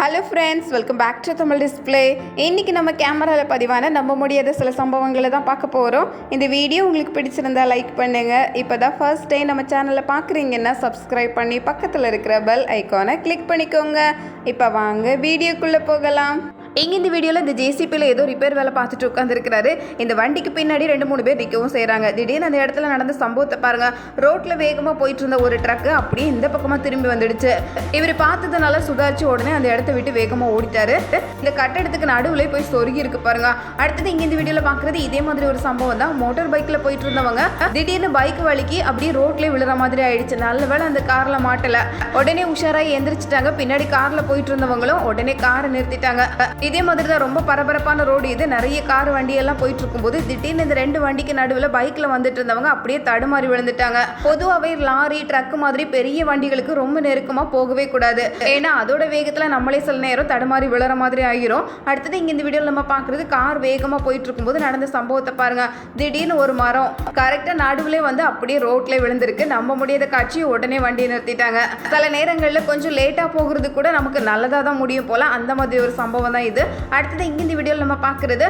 Hello friends, welcome back to Tamil display. இன்றைக்கி நம்ம கேமராவில் பதிவான நம்ப முடியாத சில சம்பவங்களை தான் பார்க்க போகிறோம். இந்த வீடியோ உங்களுக்கு பிடிச்சிருந்தா லைக் பண்ணுங்கள். இப்போ தான் ஃபர்ஸ்ட் டைம் நம்ம சேனலில் பார்க்குறீங்கன்னா சப்ஸ்கிரைப் பண்ணி பக்கத்தில் இருக்கிற பெல் ஐக்கானை கிளிக் பண்ணிக்கோங்க. இப்போ வாங்க வீடியோக்குள்ளே போகலாம். இங்கே இந்த வீடியோவில் இந்த ஜேசிபியில் ஏதோ ரிப்பேர் வேலை பார்த்துட்டு உட்காந்துருக்கிறாரு. இந்த வண்டிக்கு பின்னாடி 2-3 பேர் நிற்கவும் செய்கிறாங்க. திடீர்னு அந்த இடத்துல நடந்த சம்பவத்தை பாருங்கள். ரோட்டில் வேகமாக போயிட்டு இருந்த ஒரு ட்ரக்கு அப்படியே இந்த பக்கமாக திரும்பி வந்துடுச்சு. இவர் பார்த்ததுனால சுதாரிச்சு உடனே அந்த இடத்த விட்டு வேகமாக ஓடிட்டாரு. இந்த கட்டடத்துக்கு நடுவில் போய் சொருகி இருக்கு பாருங்க. அடுத்தது இங்கே இந்த வீடியோவில் பார்க்குறது இதே மாதிரி ஒரு சம்பவம் தான். மோட்டார் பைக்கில் போயிட்டு இருந்தவங்க திடீர்னு பைக் வலிக்கு அப்படியே ரோட்லேயே விழுற மாதிரி ஆயிடுச்சு. நல்ல வேலை அந்த காரில் மாட்டலை. உடனே உஷாராக எந்திரிச்சிட்டாங்க. பின்னாடி காரில் போயிட்டு இருந்தவங்களும் உடனே காரை நிறுத்திட்டாங்க. இதே மாதிரி தான் ரொம்ப பரபரப்பான ரோடு இது. நிறைய கார் வண்டி எல்லாம் போயிட்டு இருக்கும்போது திடீர்னு இந்த 2 வண்டிக்கு நடுவில் பைக்ல வந்துட்டு இருந்தவங்க அப்படியே தடுமாறி விழுந்துட்டாங்க. பொதுவாகவே லாரி ட்ரக் மாதிரி பெரிய வண்டிகளுக்கு ரொம்ப நெருக்கமா போகவே கூடாது. ஏன்னா அதோட வேகத்துல நம்மளே சில நேரம் தடுமாறி விழுற மாதிரி ஆகிரும். அடுத்தது இங்க இந்த வீடியோல நம்ம பாக்குறது கார் வேகமா போயிட்டு இருக்கும்போது நடந்த சம்பவத்தை பாருங்க. திடீர்னு ஒரு மரம் கரெக்டா நடுவுல வந்து அப்படியே ரோட்ல விழுந்திருக்கு. நம்ப முடியாத காட்சி. உடனே வண்டியை நிறுத்திட்டாங்க. சில நேரங்களில் கொஞ்சம் லேட்டா போகிறது கூட நமக்கு நல்லதா தான் முடியும் போல. அந்த மாதிரி ஒரு சம்பவம் தான் இது. அடுத்தது இங்க இந்த வீடியோல நம்ம பாக்குறது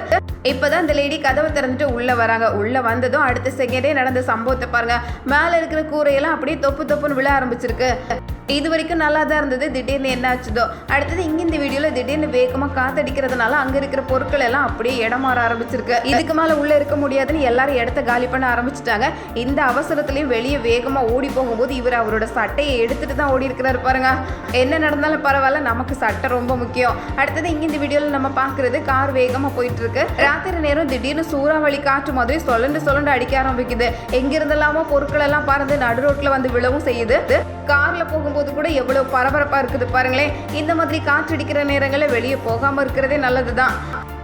இப்பதான் இந்த லேடி கதவை திறந்துட்டு உள்ள வராங்க. உள்ள வந்ததும் அடுத்த செகண்டே நடந்த சம்பவத்தை பாருங்க. மேல இருக்கிற கூரையெல்லாம் அப்படியே தொப்புன்னு விழ ஆரம்பிச்சிருக்கு. இது வரைக்கும் நல்லா தான் இருந்தது. திடீர்னு என்ன ஆச்சுதோ. அடுத்தது இங்க இந்த வீடியோல திடீர்னு வேகமா காத்தடிக்கிறதுனால அங்க இருக்கிற பொருட்கள் எல்லாம் அப்படியே இடம் மாற ஆரம்பிச்சிருக்கு. இதுக்கு மேல உள்ள இருக்க முடியாதுன்னு எல்லாரும் இடத்த காலி பண்ண ஆரம்பிச்சுட்டாங்க. இந்த அவசரத்திலையும் வெளியே வேகமா ஓடி போகும்போது இவர் அவரோட சட்டையை எடுத்துட்டு தான் ஓடி இருக்கிறாரு பாருங்க. என்ன நடந்தாலும் பரவாயில்ல, நமக்கு சட்டை ரொம்ப முக்கியம். அடுத்தது இங்க இந்த வீடியோல நம்ம பாக்குறது கார் வேகமா போயிட்டு இருக்கு. ராத்திரி நேரம் திடீர்னு சூறாவளி காற்று மாதிரி சொலண்டு அடிக்க ஆரம்பிக்குது. எங்க இருந்தெல்லாமோ பொருட்கள் எல்லாம் பறந்து நடு ரோட்ல வந்து விழவும் செய்யுது. கார்ல போகும்போது கூட எவ்வளவு பரபரப்பா இருக்குது பாருங்களேன். இந்த மாதிரி காற்றடிக்கிற நேரங்களில் வெளியே போகாம இருக்கிறதே நல்லதுதான்.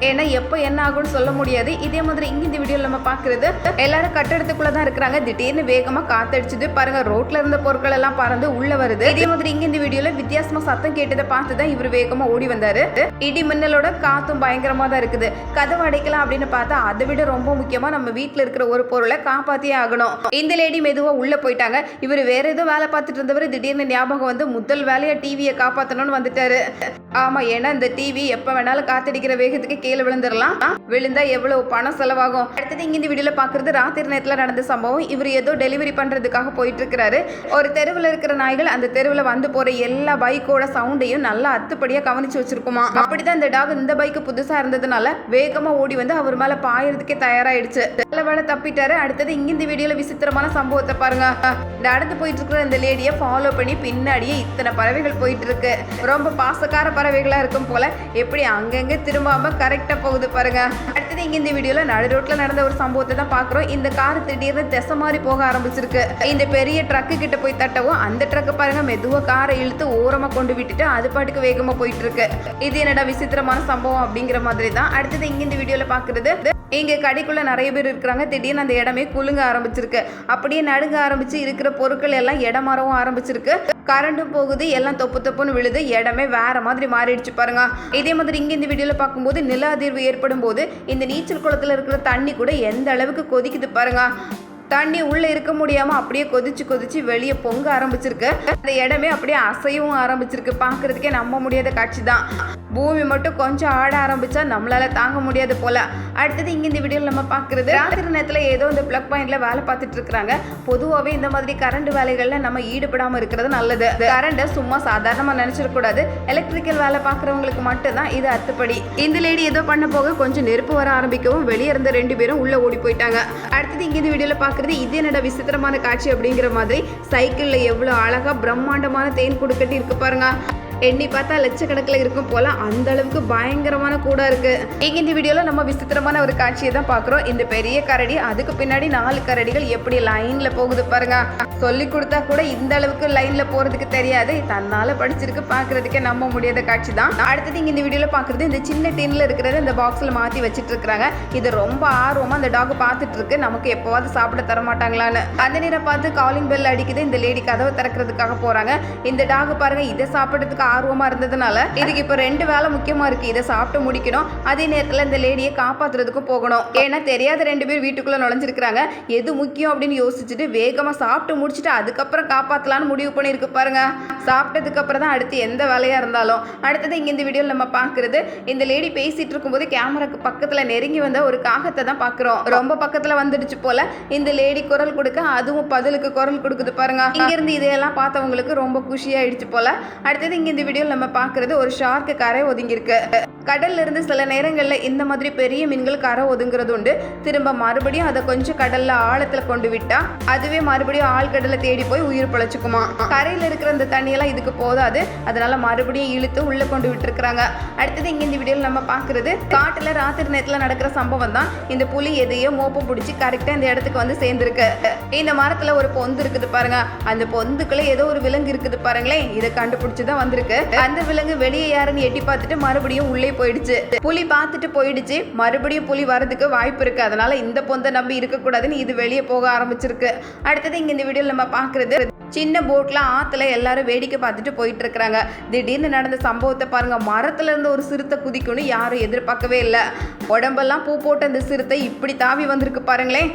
ஏன்னா எப்போ என்ன ஆகும்னு சொல்ல முடியாது. இதே மாதிரி இங்க இந்த வீடியோல நம்ம பாக்குறது எல்லாரும் கட்டடத்துக்குள்ள தான் இருக்கிறாங்க. திடீர்னு வேகமா காத்தடிச்சுது பாருங்க. ரோட்ல இருந்த பொருட்கள் எல்லாம் பறந்து உள்ள வருது. இதே மாதிரி இங்க இந்த வீடியோல வித்தியாசமா சத்தம் கேட்டதை பார்த்துதான் இவர் வேகமா ஓடி வந்தாரு. இடி மின்னலோட காத்தும் பயங்கரமா தான் இருக்குது. கதவு அடைக்கலாம் அப்படின்னு பார்த்தா அதை விட ரொம்ப முக்கியமா நம்ம வீட்டுல இருக்கிற ஒரு பொருளை காப்பாத்தியே ஆகணும். இந்த லேடி மெதுவா உள்ள போயிட்டாங்க. இவர் வேற ஏதோ வேலை பார்த்துட்டு இருந்தவர் திடீர்னு ஞாபகம் வந்து முதல் வேலையா டிவியை காப்பாத்தணும்னு வந்துட்டாரு. ஆமா, ஏன்னா இந்த டிவி எப்ப வேணாலும் காத்தடிக்கிற வேகத்துக்கு கீழே விழுந்துடலாம். விழுந்தா எவ்வளவு பணம் செலவாகும். அடுத்தது இங்க இந்த வீடியோல பாக்குறது ராத்திரி நேரத்துல நடந்த சம்பவம். இவர் ஏதோ டெலிவரி பண்றதுக்காக போயிட்டு இருக்கிறாரு. ஒரு தெருவில் இருக்கிற நாய்கள் அந்த தெருவில் வந்து போற எல்லா பைக்கோட சவுண்டையும் நல்லா அத்துப்படியா கவனிச்சு வச்சிருக்குமா. அப்படிதான் இந்த டாக் இந்த பைக்கு புதுசா இருந்ததுனால வேகமா ஓடி வந்து அவர் மேல பாயறதுக்கே தயாராயிடுச்சு. நல்ல வேலை தப்பிட்டாரு. அடுத்தது இங்க இந்த வீடியோல விசித்திரமான சம்பவத்தை பாருங்க. நடந்து போயிட்டு இருக்கிற இந்த லேடியை ஃபாலோ பண்ணி பின்னாடியே இத்தனை பறவைகள் போயிட்டு இருக்கு. ரொம்ப பாசக்கார பறவைகளா இருக்கும் போல. எப்படி அங்கங்க திரும்பாம கரெக்டா போகுது பாருங்க. அடுத்தது இங்க இந்த வீடியோல நடு ரோட்ல நடந்த ஒரு சம்பவத்தை தான் பாக்குறோம். இந்த கார் திடீர்னு திசை மாதிரி போக ஆரம்பிச்சிருக்கு. இந்த பெரிய ட்ரக்கு கிட்ட போய் தட்டவும் அந்த ட்ரக்கு பாருங்க மெதுவா காரை இழுத்து ஓரமா கொண்டு விட்டுட்டு அது பாட்டுக்கு வேகமா போயிட்டு இருக்கு. இது என்னடா விசித்திரமான சம்பவம் அப்படிங்கிற மாதிரி தான். அடுத்தது இங்க இந்த வீடியோல பாக்குறது இங்க கடைக்குள்ள நிறைய பேர் இருக்கிறாங்க. திடீர்னு அந்த இடமே குலுங்க ஆரம்பிச்சிருக்கு. அப்படியே நடுங்க ஆரம்பிச்சு இருக்கிற பொருட்கள் எல்லாம் இடம் மாறவும் ஆரம்பிச்சிருக்கு. கரண்டும் போகுது, எல்லாம் தொப்புன்னு விழுது. இடமே வேற மாதிரி மாறிடுச்சு பாருங்க. இதே மாதிரி இங்க இந்த வீடியோல பார்க்கும்போது நில அதிர்வு ஏற்படும் போது இந்த நீச்சல் குளத்துல இருக்கிற தண்ணி கூட எந்த அளவுக்கு கொதிக்குது பாருங்க. தண்ணி உள்ள இருக்க முடியாம அப்படியே கொதிச்சு வெளியே பொங்க ஆரம்பிச்சிருக்கு. அந்த இடமே அப்படியே அசையவும் ஆரம்பிச்சிருக்கு. பாக்குறதுக்கே நம்ப முடியாத காட்சி தான். பூமி மட்டும் கொஞ்சம் ஆட ஆரம்பிச்சா நம்மளால தாங்க முடியாது போல. அடுத்தது இங்க இந்த வீடியோல நம்ம பாக்குறது ராத்திரி நேரத்துல ஏதோ இந்த பிளக் பாயிண்ட்ல வேலை பார்த்துட்டு இருக்காங்க. பொதுவாகவே இந்த மாதிரி கரண்ட் வேலைகள்ல நம்ம ஈடுபடாம இருக்கிறது நல்லது. கரண்ட சும்மா சாதாரணமா நினைச்சிடக்கூடாது. எலக்ட்ரிக்கல் வேலை பாக்குறவங்களுக்கு மட்டும் தான் இது அத்துப்படி. இந்த லேடி ஏதோ பண்ண போக கொஞ்சம் நெருப்பு வர ஆரம்பிக்கவும் வெளியே இருந்த 2 பேரும் உள்ள ஓடி போயிட்டாங்க. அடுத்தது இங்க இந்த வீடியோல இது என்னடா விசித்திரமான காட்சி அப்படிங்கிற மாதிரி சைக்கிள்ல எவ்வளவு அழகா பிரம்மாண்டமான தேன் கொடுக்கட்டி இருக்கு பாருங்க. எண்ணி பார்த்தா லட்சக்கணக்கில் இருக்கும் போல. அந்த அளவுக்கு பயங்கரமான கூட இருக்கு. இங்க இந்த வீடியோல நம்ம விசித்திரமான ஒரு காட்சியை தான் பாக்குறோம். இந்த பெரிய கரடி, அதுக்கு பின்னாடி 4 கரடிகள் எப்படி லைன்ல போகுது பாருங்க. சொல்லி கொடுத்தா கூட இந்த அளவுக்கு லைன்ல போறதுக்கு தெரியாது. தன்னால படிச்சிருக்கு. பாக்குறதுக்கே நம்ப முடியாத காட்சி தான். அடுத்தது இங்க இந்த வீடியோல பாக்குறது இந்த சின்ன டின்ல இருக்கிறத இந்த பாக்ஸ்ல மாத்தி வச்சிட்டு இருக்காங்க. இது ரொம்ப ஆர்வமா அந்த டாக் பார்த்துட்டு இருக்கு. நமக்கு எப்பவாவது சாப்பிட தர மாட்டாங்களான்னு. அந்த நேரம் பார்த்து காலிங் பெல் அடிக்குது. இந்த லேடி கதவை திறக்கிறதுக்காக போறாங்க. இந்த டாக் பாருங்க இதை சாப்பிடுறதுக்கு ஆர்வமாக இருந்ததுனால இதுக்கு இப்போ 2 வேலை முக்கியமாக இருக்குது. இதை சாப்பிட்டு முடிக்கணும், அதே நேரத்தில் இந்த லேடியை காப்பாற்றுறதுக்கும் போகணும். ஏன்னா தெரியாத 2 பேர் வீட்டுக்குள்ளே நுழைஞ்சிருக்கிறாங்க. எது முக்கியம் அப்படின்னு யோசிச்சுட்டு வேகமாக சாப்பிட்டு முடிச்சுட்டு அதுக்கப்புறம் காப்பாற்றலான்னு முடிவு பண்ணியிருக்கு பாருங்க. சாப்பிட்டதுக்கு அப்புறம் தான் அடுத்து எந்த வேலையாக இருந்தாலும். அடுத்தது இங்கே இந்த வீடியோவில் நம்ம பார்க்குறது, இந்த லேடி பேசிகிட்டு இருக்கும்போது கேமராக்கு பக்கத்தில் நெருங்கி வந்த ஒரு காகத்தை தான் பார்க்குறோம். ரொம்ப பக்கத்தில் வந்துடுச்சு போல். இந்த லேடி குரல் கொடுக்க அதுவும் பதிலுக்கு குரல் கொடுக்குது பாருங்க. இங்கேருந்து இதையெல்லாம் பார்த்தவங்களுக்கு ரொம்ப குஷியாயிடுச்சு போல். அடுத்தது இங்கே இந்த வீடியோவில் நம்ம பார்க்குறது ஒரு ஷார்க்கு கரை ஒதுங்கியிருக்கு. கடல்ல இருந்து சில நேரங்களில் இந்த மாதிரி பெரிய மீன்கள் கரை ஒதுங்கிறது உண்டு. திரும்ப மறுபடியும் அதை கொஞ்சம் கடல்ல ஆழத்தில் கொண்டு விட்டா அதுவே மறுபடியும் ஆழ்கடலை தேடி போய் உயிர் பிழைச்சிக்குமா. கரையில் இருக்கிற இந்த தண்ணியெல்லாம் இதுக்கு போதாது, அதனால மறுபடியும் இழுத்து உள்ள கொண்டு விட்டுருக்காங்க. அடுத்தது இங்க இந்த வீடியோவில் நம்ம பார்க்கறது காட்டுல ராத்திரி நேரத்தில் நடக்கிற சம்பவம் தான். இந்த புலி எதையோ மோப்ப பிடிச்சி கரெக்டா இந்த இடத்துக்கு வந்து சேர்ந்துருக்கு. இந்த மரத்துல ஒரு பொந்து இருக்குது பாருங்க. அந்த பொந்துக்குள்ள ஏதோ ஒரு விலங்கு இருக்குது பாருங்களேன். இதை கண்டுபிடிச்சுதான் வந்திருக்கு. அந்த விலங்கு வெளியே யாருன்னு எட்டி பார்த்துட்டு மறுபடியும் உள்ளே போயிடுச்சு. புலி பார்த்துட்டு போயிடுச்சு. மறுபடியும் புலி வரதுக்கு வாய்ப்பு இருக்கு. அதனால இந்த பொந்தை நம்பி இருக்கக்கூடாதுன்னு இது வெளியே போக ஆரம்பிச்சிருக்கு. அடுத்தது இங்க இந்த வீடியோவில் நம்ம பார்க்கறது சின்ன போட்ல ஆத்துல எல்லாரும் வேடிக்கை பார்த்துட்டு போயிட்டு இருக்கிறாங்க. திடீர்னு நடந்த சம்பவத்தை பாருங்க. மரத்துல இருந்து ஒரு சிறுத்தை குதிக்கும்னு யாரும் எதிர்பார்க்கவே இல்லை. உடம்பெல்லாம் பூ போட்ட அந்த சிறுத்தை இப்படி தாவி வந்திருக்கு பாருங்களேன்.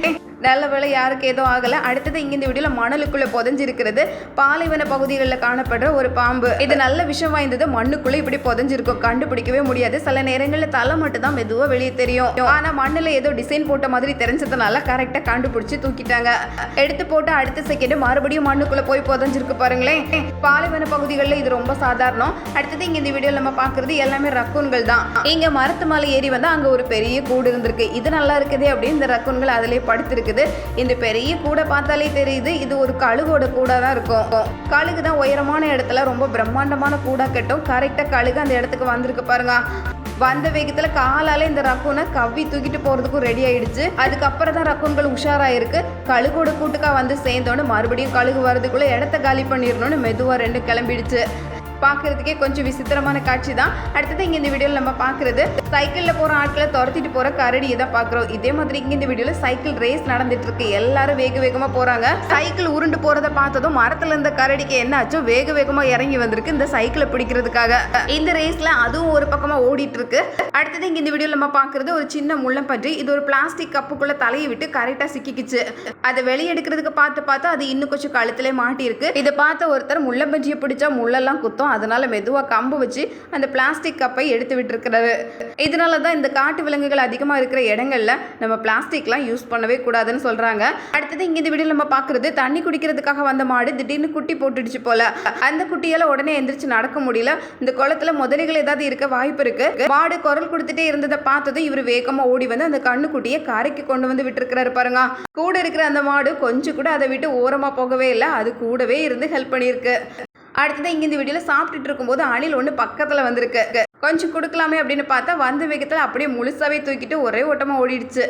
நல்ல வேலை யாருக்கு ஏதோ ஆகலை. அடுத்தது இங்கே இந்த வீடியோவில் மணலுக்குள்ளே புதைஞ்சிருக்கிறது பாலைவன பகுதிகளில் காணப்படுற ஒரு பாம்பு. இது நல்ல விஷம் வாய்ந்தது. மண்ணுக்குள்ளே இப்படி புதைஞ்சிருக்கும், கண்டுபிடிக்கவே முடியாது. சில நேரங்களில் தலை மட்டும் தான் மெதுவாக வெளியே தெரியும். ஆனால் மண்ணில் ஏதோ டிசைன் போட்ட மாதிரி தெரிஞ்சதுனால கரெக்டாக கண்டுபிடிச்சி தூக்கிட்டாங்க. எடுத்து போட்டு அடுத்த செகண்ட் மறுபடியும் மண்ணுக்குள்ளே போய் புதைஞ்சிருக்கு பாருங்களேன். பாலைவன பகுதிகளில் இது ரொம்ப சாதாரணம். அடுத்தது இங்கே இந்த வீடியோவில் நம்ம பார்க்குறது எல்லாமே ரக்கூன்கள் தான். இங்கே மரத்து மேலே ஏறி வந்து அங்கே ஒரு பெரிய கூடு இருந்திருக்கு. இது நல்லா இருக்குதே அப்படின்னு இந்த ரக்கூன்கள் அதிலே படுத்திருக்கு. இந்த பெரிய கூடை பார்த்தாலே தெரியுது இது ஒரு கழுகோட கூடா தான் இருக்கும். கழுகு தான் உயரமான இடத்துல ரொம்ப பிரம்மாண்டமான கூடா கட்டும். கரெக்டா கழுகு அந்த இடத்துக்கு வந்திருக்கு பாருங்க. வந்த வேகத்துல காலால இந்த ரக்கூனை கவ்வி தூக்கிட்டு போறதுக்கும் ரெடி ஆயிடுச்சு. அதுக்கப்புறம் தான் ரக்கூன்கள் உஷாராயிருக்கு. கழுகோட கூட்டுக்கா வந்து சேர்ந்தோன்னு மறுபடியும் கழுகு வரதுக்குள்ள இடத்த காலி பண்ணிடணும்னு மெதுவா 2 கிளம்பிடுச்சு. பார்க்கறதுக்கே கொஞ்சம் விசித்திரமான காட்சி தான். அடுத்தது இங்கே இந்த வீடியோவில் நம்ம பார்க்குறது சைக்கிளில் போகிற ஆட்களை துரத்திட்டு போகிற கரடியை தான் பார்க்குறோம். இதே மாதிரி இங்கே இந்த வீடியோவில் சைக்கிள் ரேஸ் நடந்துட்டு இருக்கு. எல்லாரும் வேக வேகமாக போகிறாங்க. சைக்கிள் உருண்டு போகிறத பார்த்ததும் மரத்தில் இருந்த கரடிக்கு என்ன ஆச்சோ வேக வேகமாக இறங்கி வந்திருக்கு இந்த சைக்கிளை பிடிக்கிறதுக்காக. இந்த ரேஸில் அதுவும் ஒரு பக்கமாக ஓடிட்டு இருக்கு. அடுத்தது இங்கே இந்த வீடியோவில் நம்ம பார்க்குறது ஒரு சின்ன முள்ளம் பற்றி. இது ஒரு பிளாஸ்டிக் கப்புக்குள்ளே தலையை விட்டு கரெக்டாக சிக்கிக்குச்சு. அதை வெளியெடுக்கிறதுக்கு பார்த்து அது இன்னும் கொஞ்சம் கழுத்திலே மாட்டியிருக்கு. இதை பார்த்த ஒருத்தர் முள்ளம்பஞ்சியை பிடிச்சா முள்ளெல்லாம் குத்தும், அதனால மெதுவாக கம்பு வச்சு அந்த பிளாஸ்டிக் கப்பை எடுத்து விட்டுருக்கிறாரு. இதனால தான் இந்த காட்டு விலங்குகள் அதிகமாக இருக்கிற இடங்கள்ல நம்ம பிளாஸ்டிக்லாம் யூஸ் பண்ணவே கூடாதுன்னு சொல்றாங்க. அடுத்தது இங்கே இந்த வீடியோவில் நம்ம பார்க்குறது தண்ணி குடிக்கிறதுக்காக வந்த மாடு திடீர்னு குட்டி போட்டுடுச்சு போல. அந்த குட்டியால் உடனே எந்திரிச்சு நடக்க முடியல. இந்த குளத்துல முதலைகள் ஏதாவது இருக்க வாய்ப்பு இருக்கு. மாடு குரல் கொடுத்துட்டே இருந்ததை பார்த்ததும் இவர் வேகமாக ஓடி வந்து அந்த கண்ணுக்குட்டியை கரைக்கு கொண்டு வந்து விட்டுருக்கிறாரு பாருங்க. கூட இருக்கிற அந்த மாடு கொஞ்சம் கூட அதை விட்டு ஓரமாக போகவே இல்லை. அது கூடவே இருந்து ஹெல்ப் பண்ணியிருக்கு. அடுத்தது இங்கே இந்த வீடியோவில் சாப்பிட்டுட்டு இருக்கும்போது அணில் ஒன்று பக்கத்தில் வந்திருக்கு. கொஞ்சம் கொடுக்கலாமே அப்படின்னு பார்த்தா வந்த வேகத்தில் அப்படியே முழுசாவே தூக்கிட்டு ஒரே ஓட்டமாக ஓடிடுச்சு.